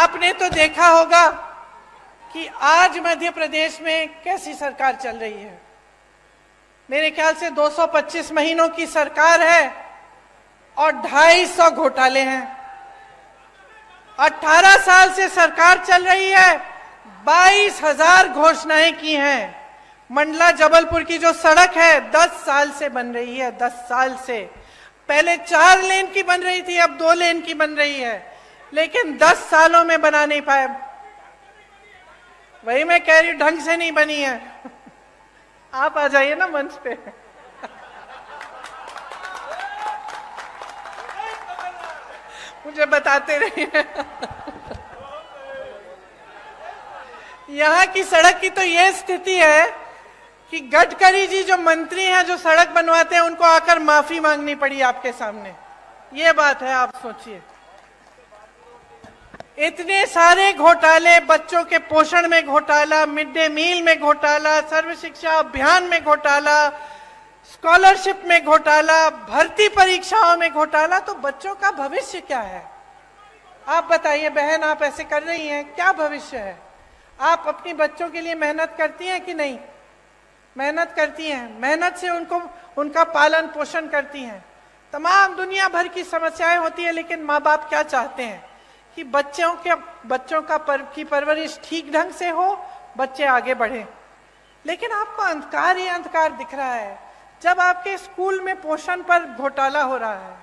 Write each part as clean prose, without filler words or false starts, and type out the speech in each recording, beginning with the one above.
आपने तो देखा होगा कि आज मध्य प्रदेश में कैसी सरकार चल रही है। मेरे ख्याल से 225 महीनों की सरकार है और 250 घोटाले हैं। 18 साल से सरकार चल रही है, 22,000 घोषणाएं की हैं। मंडला जबलपुर की जो सड़क है 10 साल से बन रही है, 10 साल से। पहले 4 लेन की बन रही थी, अब 2 लेन की बन रही है, लेकिन 10 सालों में बना नहीं पाए। वही मैं कह रही हूं, ढंग से नहीं बनी है। आप आ जाइए ना मंच पे। मुझे बताते रहिए। यहाँ की सड़क की तो ये स्थिति है कि गडकरी जी जो मंत्री हैं, जो सड़क बनवाते हैं, उनको आकर माफी मांगनी पड़ी आपके सामने। ये बात है, आप सोचिए। इतने सारे घोटाले, बच्चों के पोषण में घोटाला, मिड डे मील में घोटाला, सर्व शिक्षा अभियान में घोटाला, स्कॉलरशिप में घोटाला, भर्ती परीक्षाओं में घोटाला। तो बच्चों का भविष्य क्या है? आप बताइए बहन, आप ऐसे कर रही हैं, क्या भविष्य है? आप अपनी बच्चों के लिए मेहनत करती हैं कि नहीं? मेहनत करती हैं, मेहनत से उनका पालन पोषण करती हैं। तमाम दुनिया भर की समस्याएं होती है, लेकिन माँ बाप क्या चाहते हैं कि बच्चों की परवरिश ठीक ढंग से हो, बच्चे आगे बढ़े। लेकिन आपको अंधकार ही अंधकार दिख रहा है। जब आपके स्कूल में पोषण पर घोटाला हो रहा है,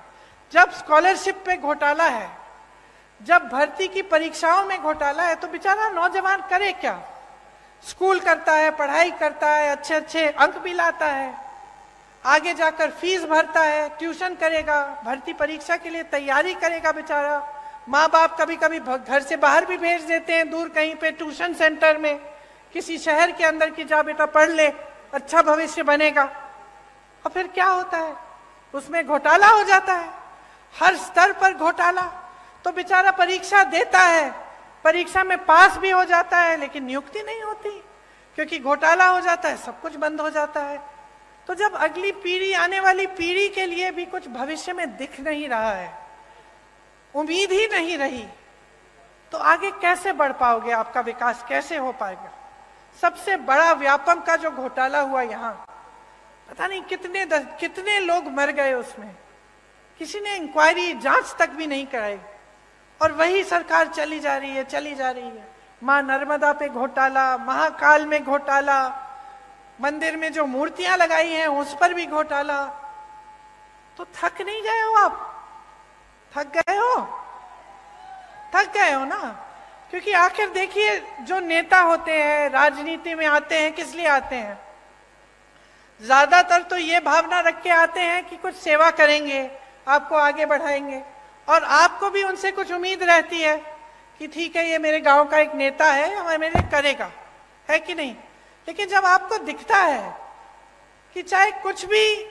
जब स्कॉलरशिप पे घोटाला है, जब भर्ती की परीक्षाओं में घोटाला है, तो बेचारा नौजवान करे क्या? स्कूल करता है, पढ़ाई करता है, अच्छे अच्छे अंक भी लाता है, आगे जाकर फीस भरता है, ट्यूशन करेगा, भर्ती परीक्षा के लिए तैयारी करेगा बेचारा। माँ बाप कभी कभी घर से बाहर भी भेज देते हैं, दूर कहीं पे ट्यूशन सेंटर में, किसी शहर के अंदर की, जा बेटा पढ़ ले, अच्छा भविष्य बनेगा। और फिर क्या होता है? उसमें घोटाला हो जाता है, हर स्तर पर घोटाला। तो बेचारा परीक्षा देता है, परीक्षा में पास भी हो जाता है, लेकिन नियुक्ति नहीं होती, क्योंकि घोटाला हो जाता है, सब कुछ बंद हो जाता है। तो जब अगली पीढ़ी, आने वाली पीढ़ी के लिए भी कुछ भविष्य में दिख नहीं रहा है, उम्मीद ही नहीं रही, तो आगे कैसे बढ़ पाओगे? आपका विकास कैसे हो पाएगा? सबसे बड़ा व्यापम का जो घोटाला हुआ यहाँ, पता नहीं कितने लोग मर गए उसमें, किसी ने इंक्वायरी, जांच तक भी नहीं कराई, और वही सरकार चली जा रही है। मां नर्मदा पे घोटाला, महाकाल में घोटाला, मंदिर में जो मूर्तियां लगाई हैं उस पर भी घोटाला। तो थक नहीं गए हो आप? थक गए हो ना? क्योंकि आखिर देखिए, जो नेता होते हैं, राजनीति में आते हैं, किस लिए आते हैं? ज्यादातर तो ये भावना रख के आते हैं कि कुछ सेवा करेंगे, आपको आगे बढ़ाएंगे, और आपको भी उनसे कुछ उम्मीद रहती है कि ठीक है, ये मेरे गांव का एक नेता है, और मेरे करेगा, है कि नहीं? लेकिन जब आपको दिखता है कि चाहे कुछ भी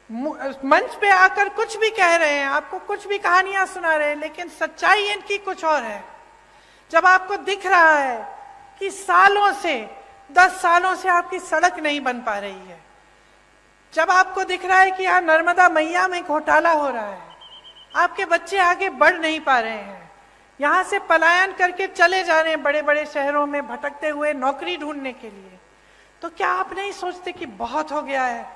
मंच पे आकर कुछ भी कह रहे हैं, आपको कुछ भी कहानियां सुना रहे हैं, लेकिन सच्चाई इनकी कुछ और है। जब आपको दिख रहा है कि सालों से, 10 सालों से आपकी सड़क नहीं बन पा रही है, जब आपको दिख रहा है कि यहाँ नर्मदा मैया में घोटाला हो रहा है, आपके बच्चे आगे बढ़ नहीं पा रहे हैं, यहाँ से पलायन करके चले जा रहे हैं बड़े बड़े शहरों में भटकते हुए नौकरी ढूंढने के लिए, तो क्या आप नहीं सोचते कि बहुत हो गया है,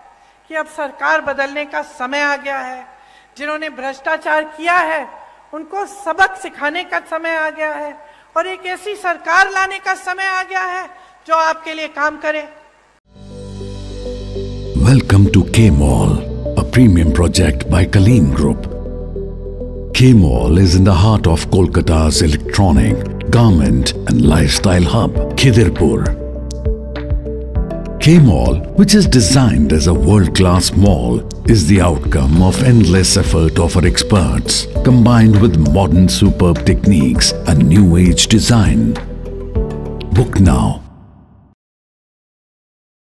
कि अब सरकार बदलने का समय आ गया है? जिन्होंने भ्रष्टाचार किया है उनको सबक सिखाने का समय आ गया है, और एक ऐसी सरकार लाने का समय आ गया है जो आपके लिए काम करे। Welcome to K-Mall, a premium project by Kaleen Group. K-Mall is in the heart of Kolkata's electronic, garment and lifestyle hub, Khidirpur. K-Mall, which is designed as a world-class mall, is the outcome of endless effort of our experts, combined with modern superb techniques and new age design. Book now